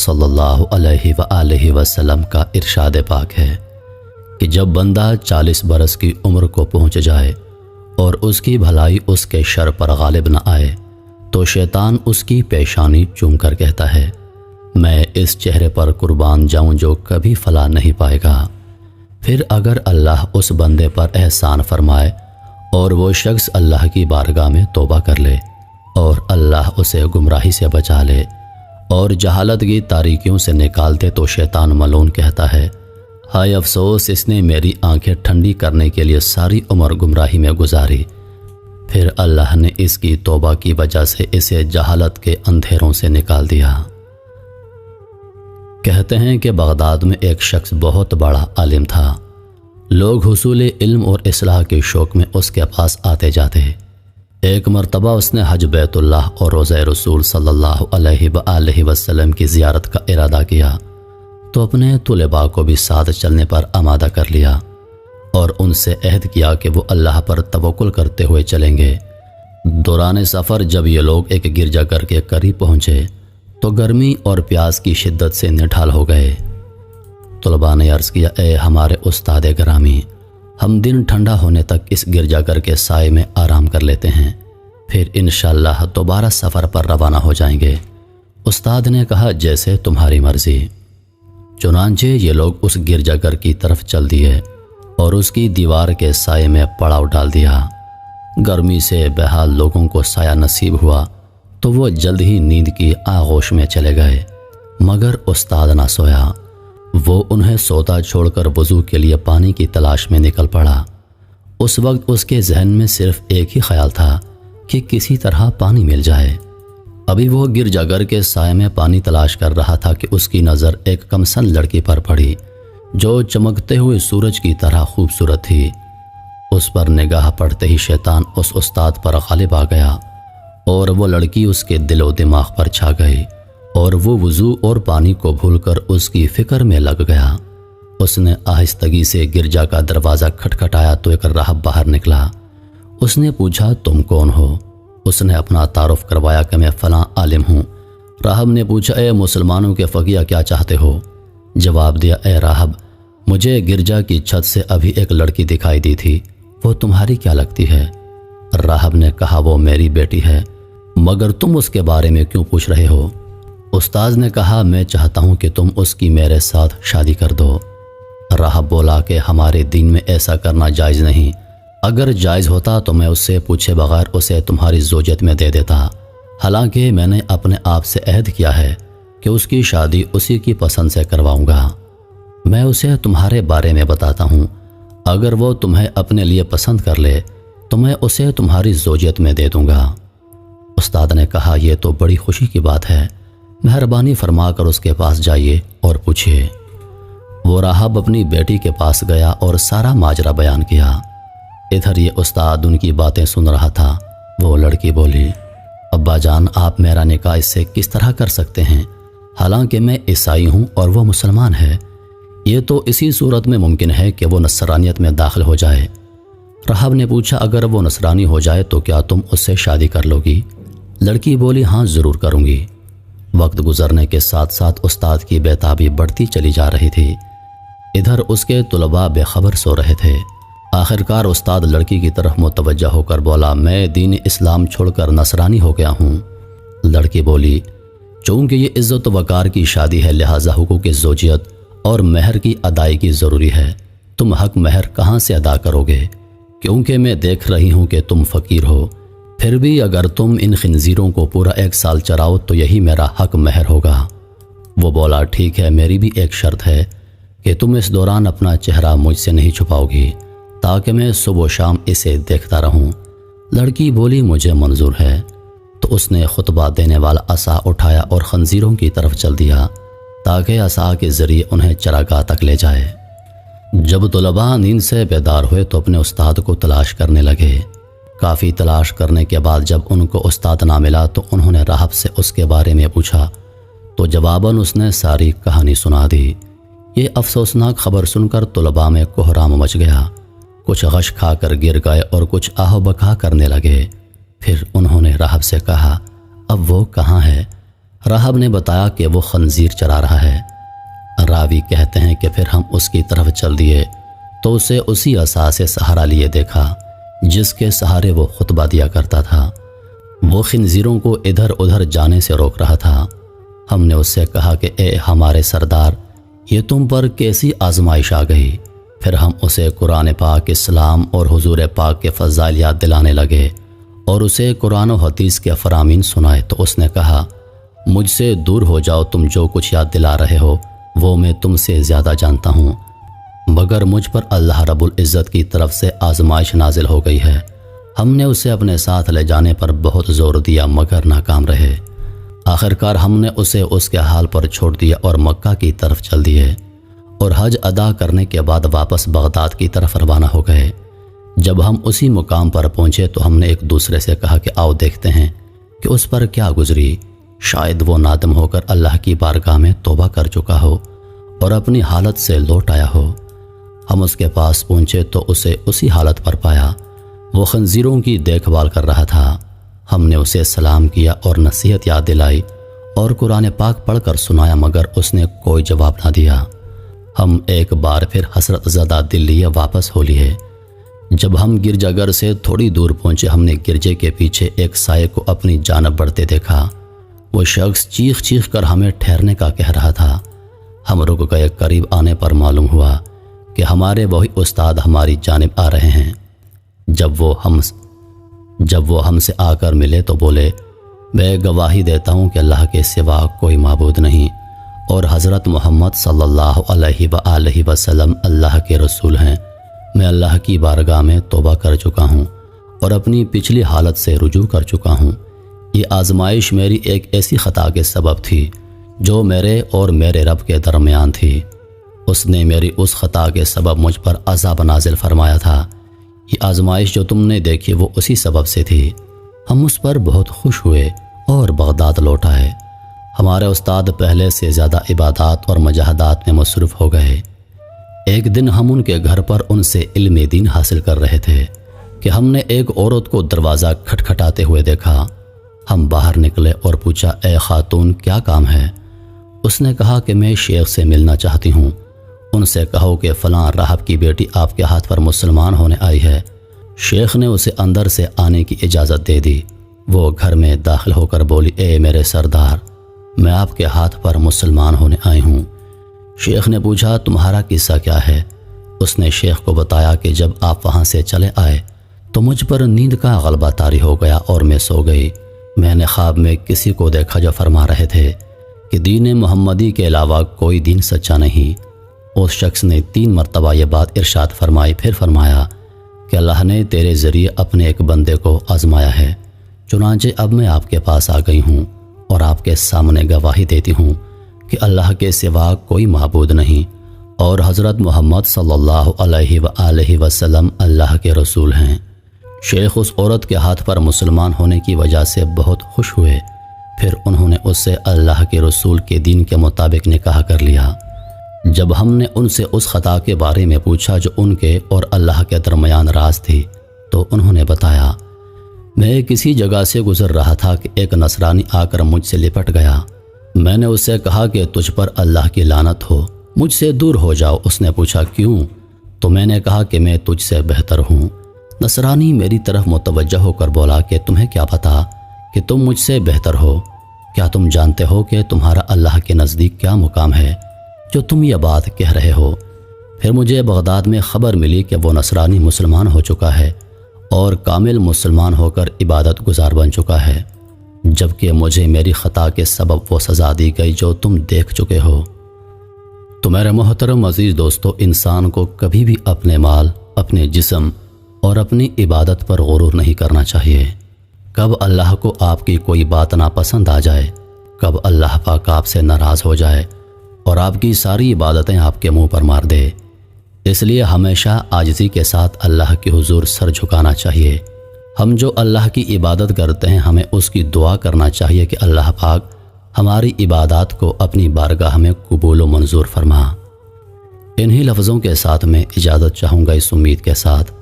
صلی اللہ علیہ وآلہ وسلم کا ارشاد پاک ہے کہ جب بندہ 40 برس کی عمر کو پہنچ جائے اور اس کی بھلائی اس کے شر پر غالب نہ آئے تو شیطان اس کی پیشانی چوم کر کہتا ہے میں اس چہرے پر قربان جاؤں جو کبھی فلاح نہیں پائے گا۔ پھر اگر اللہ اس بندے پر احسان فرمائے اور وہ شخص اللہ کی بارگاہ میں توبہ کر لے اور اللہ اسے گمراہی سے بچا لے اور جہالت کی تاریکیوں سے نکال دے تو شیطان ملعون کہتا ہے ہائے افسوس، اس نے میری آنکھیں ٹھنڈی کرنے کے لیے ساری عمر گمراہی میں گزاری۔ پھر اللہ نے اس کی توبہ کی وجہ سے اسے جہالت کے اندھیروں سے نکال دیا۔ کہتے ہیں کہ بغداد میں ایک شخص بہت بڑا عالم تھا۔ لوگ حصول علم اور اصلاح کے شوق میں اس کے پاس آتے جاتے۔ ایک مرتبہ اس نے حج بیت اللہ اور روضہ رسول صلی اللہ علیہ وآلہ وسلم کی زیارت کا ارادہ کیا تو اپنے طلباء کو بھی ساتھ چلنے پر آمادہ کر لیا اور ان سے عہد کیا کہ وہ اللہ پر توکل کرتے ہوئے چلیں گے۔ دوران سفر جب یہ لوگ ایک گرجا گھر کے قریب پہنچے تو گرمی اور پیاس کی شدت سے نڈھال ہو گئے۔ طلباء نے عرض کیا اے ہمارے استاد گرامی، ہم دن ٹھنڈا ہونے تک اس گرجا گھر کے سائے میں آرام کر لیتے ہیں، پھر انشاءاللہ دوبارہ سفر پر روانہ ہو جائیں گے۔ استاد نے کہا جیسے تمہاری مرضی۔ چنانچہ یہ لوگ اس گرجا گھر کی طرف چل دیے اور اس کی دیوار کے سائے میں پڑاؤ ڈال دیا۔ گرمی سے بحال لوگوں کو سایہ نصیب ہوا تو وہ جلد ہی نیند کی آغوش میں چلے گئے، مگر استاد نہ سویا۔ وہ انہیں سوتا چھوڑ کر وضو کے لیے پانی کی تلاش میں نکل پڑا۔ اس وقت اس کے ذہن میں صرف ایک ہی خیال تھا کہ کسی طرح پانی مل جائے۔ ابھی وہ گرجا گھر کے سائے میں پانی تلاش کر رہا تھا کہ اس کی نظر ایک کمسن لڑکی پر پڑی جو چمکتے ہوئے سورج کی طرح خوبصورت تھی۔ اس پر نگاہ پڑتے ہی شیطان اس استاد پر غالب آ گیا اور وہ لڑکی اس کے دل و دماغ پر چھا گئی اور وہ وضو اور پانی کو بھول کر اس کی فکر میں لگ گیا۔ اس نے آہستگی سے گرجا کا دروازہ کھٹکھٹایا تو ایک راہب باہر نکلا۔ اس نے پوچھا تم کون ہو؟ اس نے اپنا تعارف کروایا کہ میں فلاں عالم ہوں۔ راہب نے پوچھا اے مسلمانوں کے فقیہ کیا چاہتے ہو؟ جواب دیا اے راہب، مجھے گرجا کی چھت سے ابھی ایک لڑکی دکھائی دی تھی، وہ تمہاری کیا لگتی ہے؟ راہب نے کہا وہ میری بیٹی ہے، مگر تم اس کے بارے میں کیوں پوچھ رہے ہو؟ استاد نے کہا میں چاہتا ہوں کہ تم اس کی میرے ساتھ شادی کر دو۔ راہب بولا کہ ہمارے دین میں ایسا کرنا جائز نہیں، اگر جائز ہوتا تو میں اس سے پوچھے بغیر اسے تمہاری زوجیت میں دے دیتا، حالانکہ میں نے اپنے آپ سے عہد کیا ہے کہ اس کی شادی اسی کی پسند سے کرواؤں گا۔ میں اسے تمہارے بارے میں بتاتا ہوں، اگر وہ تمہیں اپنے لیے پسند کر لے تو میں اسے تمہاری زوجیت میں دے دوں گا۔ استاد نے کہا یہ تو بڑی خوشی کی بات ہے، مہربانی فرما کر اس کے پاس جائیے اور پوچھیے۔ وہ راہب اپنی بیٹی کے پاس گیا اور سارا ماجرا بیان کیا۔ ادھر یہ استاد ان کی باتیں سن رہا تھا۔ وہ لڑکی بولی ابا جان آپ میرا نکاح اس سے کس طرح کر سکتے ہیں، حالانکہ میں عیسائی ہوں اور وہ مسلمان ہے؟ یہ تو اسی صورت میں ممکن ہے کہ وہ نصرانیت میں داخل ہو جائے۔ راہب نے پوچھا اگر وہ نصرانی ہو جائے تو کیا تم اس سے شادی کر لو گی؟ لڑکی بولی ہاں ضرور کروں گی۔ وقت گزرنے کے ساتھ ساتھ استاد کی بےتابی بڑھتی چلی جا رہی تھی۔ ادھر اس کے طلباء بے خبر سو رہے تھے۔ آخرکار استاد لڑکی کی طرف متوجہ ہو کر بولا میں دین اسلام چھوڑ کر نصرانی ہو گیا ہوں۔ لڑکی بولی چونکہ یہ عزت و وقار کی شادی ہے لہٰذا حقوق زوجیت اور مہر کی ادائیگی ضروری ہے۔ تم حق مہر کہاں سے ادا کرو گے؟ کیونکہ میں دیکھ رہی ہوں کہ تم فقیر ہو، پھر بھی اگر تم ان خنزیروں کو پورا 1 سال چراؤ تو یہی میرا حق مہر ہوگا۔ وہ بولا ٹھیک ہے، میری بھی ایک شرط ہے کہ تم اس دوران اپنا چہرہ مجھ سے نہیں چھپاؤ گی تاکہ میں صبح و شام اسے دیکھتا رہوں۔ لڑکی بولی مجھے منظور ہے۔ تو اس نے خطبہ دینے والا عصا اٹھایا اور خنزیروں کی طرف چل دیا تاکہ عصا کے ذریعے انہیں چراگاہ تک لے جائے۔ جب طلباء نیند سے بیدار ہوئے تو اپنے استاد کو تلاش کرنے لگے۔ کافی تلاش کرنے کے بعد جب ان کو استاد نہ ملا تو انہوں نے راہب سے اس کے بارے میں پوچھا تو جواباً اس نے ساری کہانی سنا دی۔ یہ افسوسناک خبر سن کر طلباء میں کوہرام مچ گیا۔ کچھ غش کھا کر گر گئے اور کچھ آہ و بکا کرنے لگے۔ پھر انہوں نے راہب سے کہا اب وہ کہاں ہے؟ راہب نے بتایا کہ وہ خنزیر چرا رہا ہے۔ راوی کہتے ہیں کہ پھر ہم اس کی طرف چل دیے تو اسے اسی عصا سے سہارا لیے دیکھا جس کے سہارے وہ خطبہ دیا کرتا تھا۔ وہ خنزیروں کو ادھر ادھر جانے سے روک رہا تھا۔ ہم نے اس سے کہا کہ اے ہمارے سردار، یہ تم پر کیسی آزمائش آ گئی؟ پھر ہم اسے قرآن پاک، اسلام اور حضور پاک کے فضائل یاد دلانے لگے اور اسے قرآن و حدیث کے فرامین سنائے تو اس نے کہا، مجھ سے دور ہو جاؤ، تم جو کچھ یاد دلا رہے ہو وہ میں تم سے زیادہ جانتا ہوں، مگر مجھ پر اللہ رب العزت کی طرف سے آزمائش نازل ہو گئی ہے۔ ہم نے اسے اپنے ساتھ لے جانے پر بہت زور دیا مگر ناکام رہے۔ آخرکار ہم نے اسے اس کے حال پر چھوڑ دیا اور مکہ کی طرف چل دیے اور حج ادا کرنے کے بعد واپس بغداد کی طرف روانہ ہو گئے۔ جب ہم اسی مقام پر پہنچے تو ہم نے ایک دوسرے سے کہا کہ آؤ دیکھتے ہیں کہ اس پر کیا گزری، شاید وہ نادم ہو کر اللہ کی بارگاہ میں توبہ کر چکا ہو اور اپنی حالت سے لوٹ آیا ہو۔ ہم اس کے پاس پہنچے تو اسے اسی حالت پر پایا، وہ خنزیروں کی دیکھ بھال کر رہا تھا۔ ہم نے اسے سلام کیا اور نصیحت یاد دلائی اور قرآن پاک پڑھ کر سنایا مگر اس نے کوئی جواب نہ دیا۔ ہم ایک بار پھر حسرت زدہ دل لیے واپس ہو لیے۔ جب ہم گرجا گھر سے تھوڑی دور پہنچے ہم نے گرجے کے پیچھے ایک سائے کو اپنی جانب بڑھتے دیکھا۔ وہ شخص چیخ چیخ کر ہمیں ٹھہرنے کا کہہ رہا تھا۔ ہم رک گئے، قریب آنے پر معلوم ہوا کہ ہمارے وہی استاد ہماری جانب آ رہے ہیں۔ جب وہ ہم سے آ کر ملے تو بولے، میں گواہی دیتا ہوں کہ اللہ کے سوا کوئی معبود نہیں اور حضرت محمد صلی اللہ علیہ وآلہ وسلم اللہ کے رسول ہیں۔ میں اللہ کی بارگاہ میں توبہ کر چکا ہوں اور اپنی پچھلی حالت سے رجوع کر چکا ہوں۔ یہ آزمائش میری ایک ایسی خطا کے سبب تھی جو میرے اور میرے رب کے درمیان تھی۔ اس نے میری اس خطا کے سبب مجھ پر عذاب نازل فرمایا تھا۔ یہ آزمائش جو تم نے دیکھی وہ اسی سبب سے تھی۔ ہم اس پر بہت خوش ہوئے اور بغداد لوٹ آئے۔ ہمارے استاد پہلے سے زیادہ عبادات اور مجاہدات میں مصروف ہو گئے۔ ایک دن ہم ان کے گھر پر ان سے علم دین حاصل کر رہے تھے کہ ہم نے ایک عورت کو دروازہ کھٹکھٹاتے ہوئے دیکھا۔ ہم باہر نکلے اور پوچھا، اے خاتون کیا کام ہے؟ اس نے کہا کہ میں شیخ سے ملنا چاہتی ہوں، ان سے کہو کہ فلاں راہب کی بیٹی آپ کے ہاتھ پر مسلمان ہونے آئی ہے۔ شیخ نے اسے اندر سے آنے کی اجازت دے دی۔ وہ گھر میں داخل ہو کر بولی، اے میرے سردار، میں آپ کے ہاتھ پر مسلمان ہونے آئی ہوں۔ شیخ نے پوچھا، تمہارا قصہ کیا ہے؟ اس نے شیخ کو بتایا کہ جب آپ وہاں سے چلے آئے تو مجھ پر نیند کا غلبہ طاری ہو گیا اور میں سو گئی۔ میں نے خواب میں کسی کو دیکھا جو فرما رہے تھے کہ دین محمدی کے علاوہ کوئی دین سچا نہیں۔ اس شخص نے 3 مرتبہ یہ بات ارشاد فرمائی، پھر فرمایا کہ اللہ نے تیرے ذریعے اپنے ایک بندے کو آزمایا ہے، چنانچہ اب میں آپ کے پاس آ گئی ہوں اور آپ کے سامنے گواہی دیتی ہوں کہ اللہ کے سوا کوئی معبود نہیں اور حضرت محمد صلی اللہ علیہ وآلہ وسلم اللہ کے رسول ہیں۔ شیخ اس عورت کے ہاتھ پر مسلمان ہونے کی وجہ سے بہت خوش ہوئے۔ پھر انہوں نے اس سے اللہ کے رسول کے دین کے مطابق نکاح کر لیا۔ جب ہم نے ان سے اس خطا کے بارے میں پوچھا جو ان کے اور اللہ کے درمیان راز تھی تو انہوں نے بتایا، میں کسی جگہ سے گزر رہا تھا کہ ایک نصرانی آ کر مجھ سے لپٹ گیا۔ میں نے اس سے کہا کہ تجھ پر اللہ کی لعنت ہو، مجھ سے دور ہو جاؤ۔ اس نے پوچھا کیوں؟ تو میں نے کہا کہ میں تجھ سے بہتر ہوں۔ نصرانی میری طرف متوجہ ہو کر بولا کہ تمہیں کیا پتا کہ تم مجھ سے بہتر ہو؟ کیا تم جانتے ہو کہ تمہارا اللہ کے نزدیک کیا مقام ہے جو تم یہ بات کہہ رہے ہو؟ پھر مجھے بغداد میں خبر ملی کہ وہ نصرانی مسلمان ہو چکا ہے اور کامل مسلمان ہو کر عبادت گزار بن چکا ہے، جبکہ مجھے میری خطا کے سبب وہ سزا دی گئی جو تم دیکھ چکے ہو۔ تو میرے محترم عزیز دوستو، انسان کو کبھی بھی اپنے مال، اپنے جسم اور اپنی عبادت پر غرور نہیں کرنا چاہیے۔ کب اللہ کو آپ کی کوئی بات ناپسند آ جائے، کب اللہ پاک آپ سے ناراض ہو جائے اور آپ کی ساری عبادتیں آپ کے منہ پر مار دے۔ اس لیے ہمیشہ عاجزی کے ساتھ اللہ کے حضور سر جھکانا چاہیے۔ ہم جو اللہ کی عبادت کرتے ہیں ہمیں اس کی دعا کرنا چاہیے کہ اللہ پاک ہماری عبادات کو اپنی بارگاہ میں قبول و منظور فرما۔ انہی لفظوں کے ساتھ میں اجازت چاہوں گا، اس امید کے ساتھ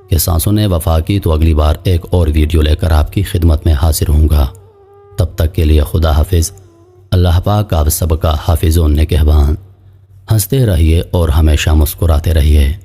کہ سانسوں نے وفا کی تو اگلی بار ایک اور ویڈیو لے کر آپ کی خدمت میں حاضر ہوں گا۔ تب تک کے لیے خدا حافظ۔ اللہ پاک آپ سب کا حافظ و نگہبان۔ ہنستے رہیے اور ہمیشہ مسکراتے رہیے۔